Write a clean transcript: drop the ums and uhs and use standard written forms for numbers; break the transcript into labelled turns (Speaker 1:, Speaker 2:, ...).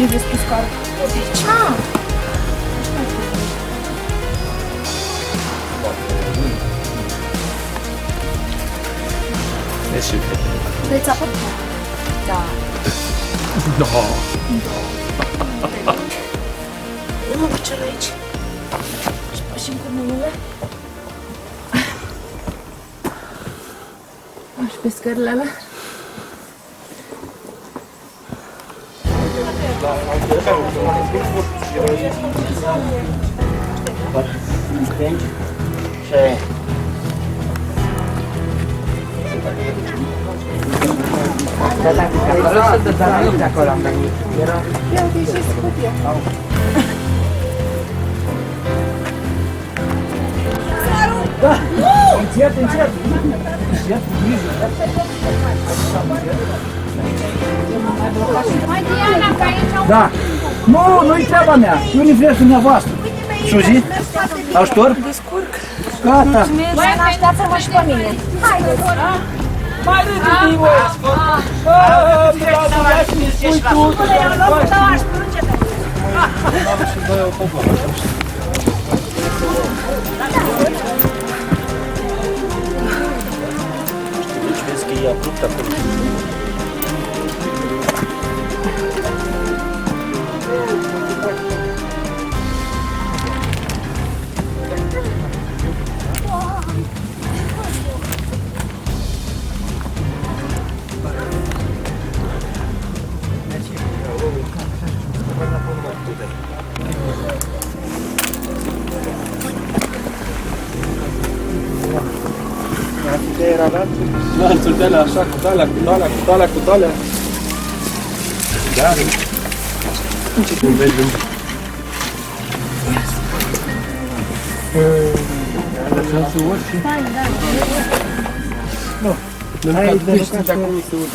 Speaker 1: Unde vezi pe scară? Deci,
Speaker 2: Vezi și fetele.
Speaker 1: Vrei țapă? Da.
Speaker 2: Da.
Speaker 1: Nu, cu cel aici. Și pașim cu mâinile. Și pe scările alea.
Speaker 3: Încet, încet! Încet, cu grijă! Da! Nu, nu-i treaba mea! Eu nu vreau dumneavoastră! Suzi? Ajutor?
Speaker 1: Descurc.
Speaker 3: Gata!
Speaker 1: Băi, așteaptă-mă și pe mine. Haideți!
Speaker 3: Mai râde-te, bă! Spui tu!
Speaker 2: Deci vezi că e abrupt acolo. Lanțul de alea așa, cu dalea, cu dalea, cu dalea, cu dalea. Da, ce cum vezi? Lăsăm să urci? Nu. Hai, dă-și de acolo să urci.